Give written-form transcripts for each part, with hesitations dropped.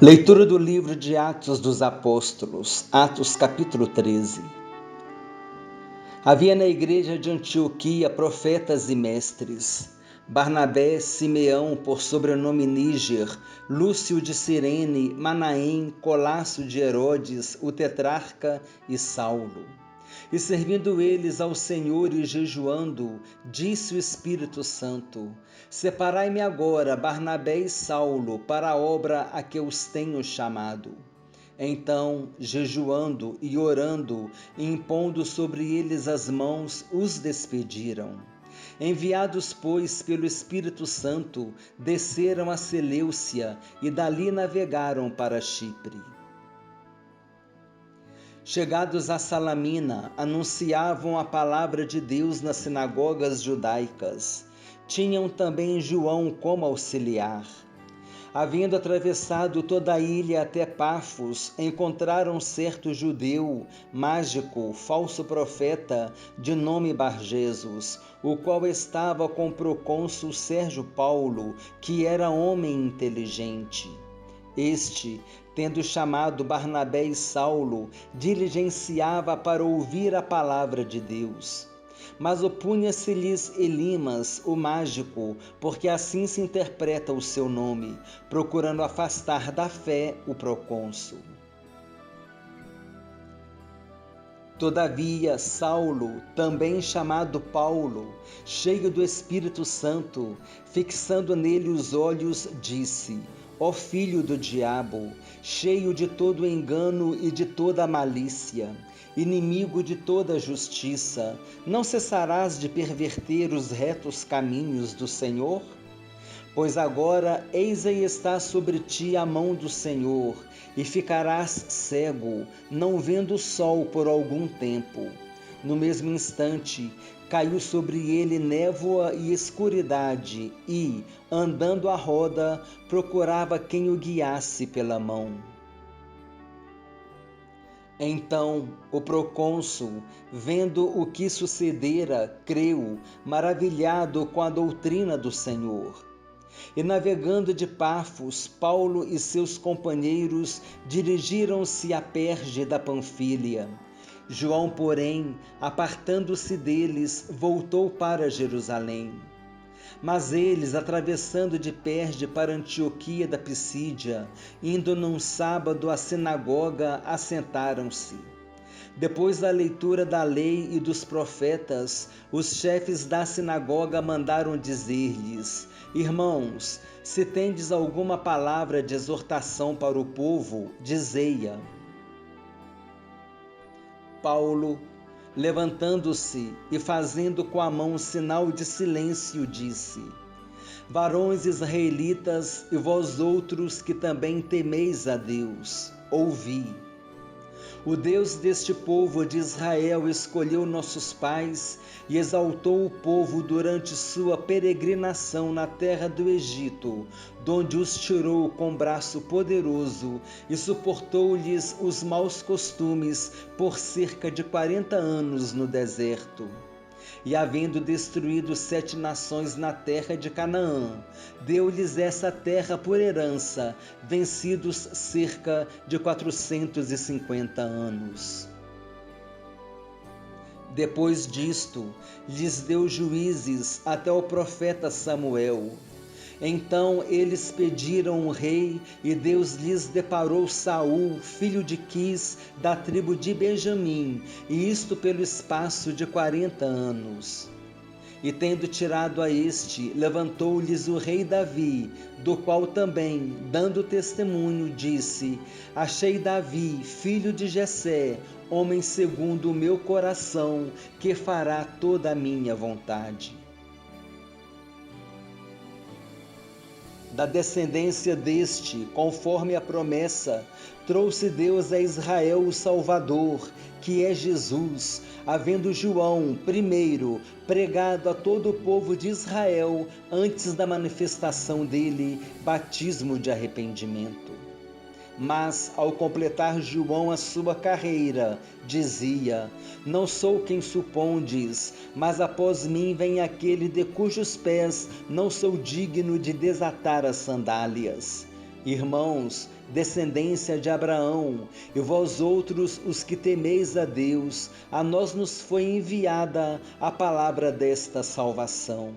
Leitura do livro de Atos dos Apóstolos, Atos capítulo 13. Havia na igreja de Antioquia profetas e mestres: Barnabé, Simeão, por sobrenome Níger, Lúcio de Cirene, Manaém, Colácio de Herodes, o tetrarca e Saulo. E servindo eles ao Senhor e jejuando, disse o Espírito Santo: Separai-me agora Barnabé e Saulo para a obra a que os tenho chamado. Então, jejuando e orando, e impondo sobre eles as mãos, os despediram. Enviados, pois, pelo Espírito Santo, desceram a Seleucia e dali navegaram para Chipre. Chegados a Salamina, anunciavam a palavra de Deus nas sinagogas judaicas. Tinham também João como auxiliar. Havendo atravessado toda a ilha até Pafos, encontraram certo judeu, mágico, falso profeta, de nome Barjesus, o qual estava com o procônsul Sérgio Paulo, que era homem inteligente. Este, tendo chamado Barnabé e Saulo, diligenciava para ouvir a palavra de Deus. Mas opunha-se-lhes Elimas, o mágico, porque assim se interpreta o seu nome, procurando afastar da fé o procônsul. Todavia, Saulo, também chamado Paulo, cheio do Espírito Santo, fixando nele os olhos, disse: Ó filho do diabo, cheio de todo engano e de toda malícia, inimigo de toda justiça, não cessarás de perverter os retos caminhos do Senhor? Pois agora eis aí está sobre ti a mão do Senhor, e ficarás cego, não vendo o sol por algum tempo. No mesmo instante, caiu sobre ele névoa e escuridade, e, andando à roda, procurava quem o guiasse pela mão. Então o procônsul, vendo o que sucedera, creu, maravilhado com a doutrina do Senhor. E navegando de Pafos, Paulo e seus companheiros dirigiram-se a Perge da Panfília. João, porém, apartando-se deles, voltou para Jerusalém. Mas eles, atravessando de Perge para Antioquia da Pisídia, indo num sábado à sinagoga, assentaram-se. Depois da leitura da lei e dos profetas, os chefes da sinagoga mandaram dizer-lhes: Irmãos, se tendes alguma palavra de exortação para o povo, dizei-a. Paulo, levantando-se e fazendo com a mão sinal de silêncio, disse: Varões israelitas e vós outros que também temeis a Deus, ouvi. O Deus deste povo de Israel escolheu nossos pais e exaltou o povo durante sua peregrinação na terra do Egito, donde os tirou com braço poderoso e suportou-lhes os maus costumes por cerca de 40 anos no deserto. E havendo destruído 7 nações na terra de Canaã, deu-lhes essa terra por herança, vencidos cerca de 450 anos. Depois disto, lhes deu juízes até o profeta Samuel. Então eles pediram um rei, e Deus lhes deparou Saul, filho de Quis, da tribo de Benjamim, e isto pelo espaço de 40 anos. E tendo tirado a este, levantou-lhes o rei Davi, do qual também, dando testemunho, disse: Achei Davi, filho de Jessé, homem segundo o meu coração, que fará toda a minha vontade. Da descendência deste, conforme a promessa, trouxe Deus a Israel o Salvador, que é Jesus, havendo João, primeiro, pregado a todo o povo de Israel, antes da manifestação dele, batismo de arrependimento. Mas, ao completar João a sua carreira, dizia: Não sou quem supondes, mas após mim vem aquele de cujos pés não sou digno de desatar as sandálias. Irmãos, descendência de Abraão, e vós outros os que temeis a Deus, a nós nos foi enviada a palavra desta salvação.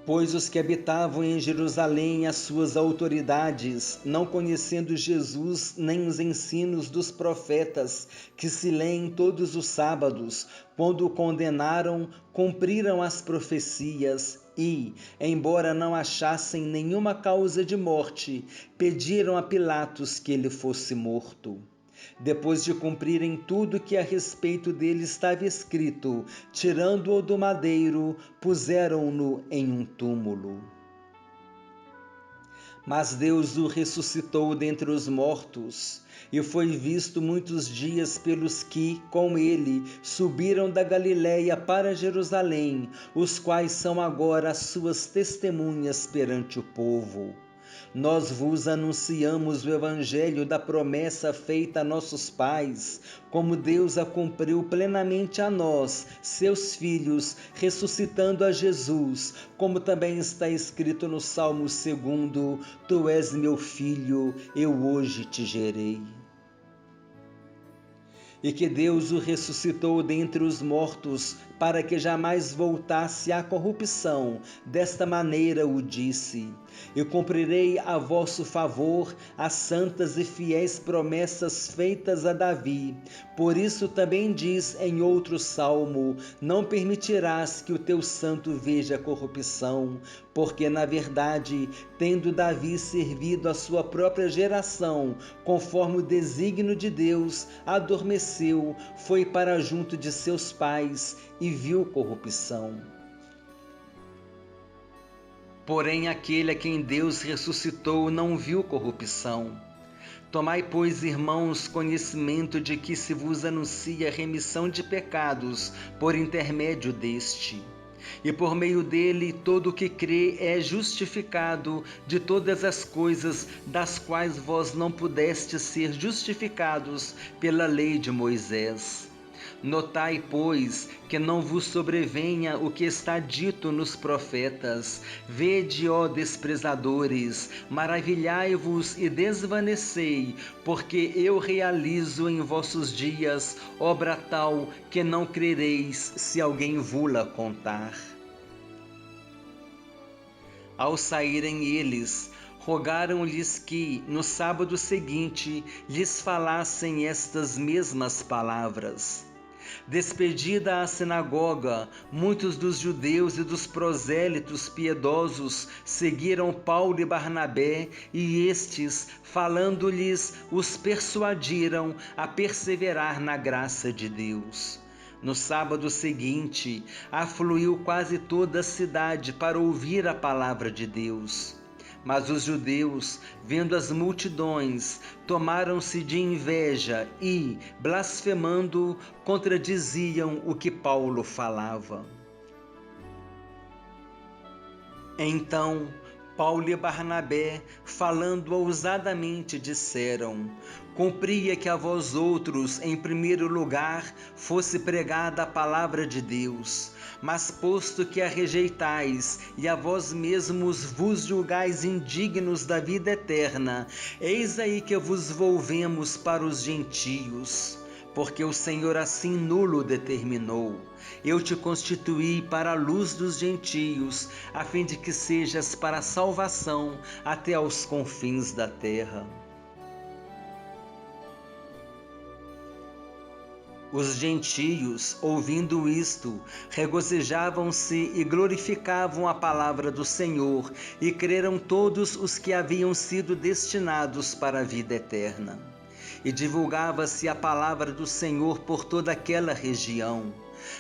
Pois os que habitavam em Jerusalém, as suas autoridades, não conhecendo Jesus nem os ensinos dos profetas, que se leem todos os sábados, quando o condenaram, cumpriram as profecias e, embora não achassem nenhuma causa de morte, pediram a Pilatos que ele fosse morto. Depois de cumprirem tudo que a respeito dele estava escrito, tirando-o do madeiro, puseram-no em um túmulo. Mas Deus o ressuscitou dentre os mortos, e foi visto muitos dias pelos que, com ele, subiram da Galiléia para Jerusalém, os quais são agora as suas testemunhas perante o povo. Nós vos anunciamos o evangelho da promessa feita a nossos pais, como Deus a cumpriu plenamente a nós, seus filhos, ressuscitando a Jesus, como também está escrito no Salmo 2: Tu és meu filho, eu hoje te gerei. E que Deus o ressuscitou dentre os mortos, para que jamais voltasse à corrupção. Desta maneira o disse: Eu cumprirei a vosso favor as santas e fiéis promessas feitas a Davi. Por isso também diz em outro salmo: Não permitirás que o teu santo veja corrupção, porque na verdade, tendo Davi servido a sua própria geração, conforme o desígnio de Deus, adormeceu, foi para junto de seus pais e viu corrupção. Porém, aquele a quem Deus ressuscitou não viu corrupção. Tomai, pois, irmãos, conhecimento de que se vos anuncia remissão de pecados por intermédio deste. E por meio dele todo o que crê é justificado de todas as coisas das quais vós não pudestes ser justificados pela lei de Moisés. Notai, pois, que não vos sobrevenha o que está dito nos profetas: Vede, ó desprezadores, maravilhai-vos e desvanecei, porque eu realizo em vossos dias obra tal que não crereis se alguém vo-la contar. Ao saírem eles, rogaram-lhes que, no sábado seguinte, lhes falassem estas mesmas palavras. Despedida a sinagoga, muitos dos judeus e dos prosélitos piedosos seguiram Paulo e Barnabé, e estes, falando-lhes, os persuadiram a perseverar na graça de Deus. No sábado seguinte, afluiu quase toda a cidade para ouvir a palavra de Deus. Mas os judeus, vendo as multidões, tomaram-se de inveja e, blasfemando, contradiziam o que Paulo falava. Então, Paulo e Barnabé, falando ousadamente, disseram: Cumpria que a vós outros, em primeiro lugar, fosse pregada a palavra de Deus. Mas posto que a rejeitais e a vós mesmos vos julgais indignos da vida eterna, eis aí que vos volvemos para os gentios. Porque o Senhor assim nulo determinou. Eu te constituí para a luz dos gentios, a fim de que sejas para a salvação até aos confins da terra. Os gentios, ouvindo isto, regozijavam-se e glorificavam a palavra do Senhor, e creram todos os que haviam sido destinados para a vida eterna. E divulgava-se a palavra do Senhor por toda aquela região.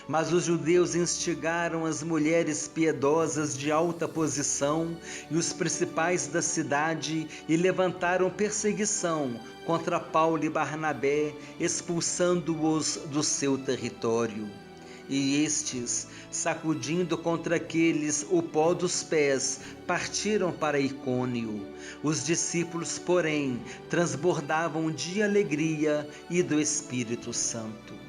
Mas os judeus instigaram as mulheres piedosas de alta posição e os principais da cidade e levantaram perseguição contra Paulo e Barnabé, expulsando-os do seu território. E estes, sacudindo contra aqueles o pó dos pés, partiram para Icônio. Os discípulos, porém, transbordavam de alegria e do Espírito Santo.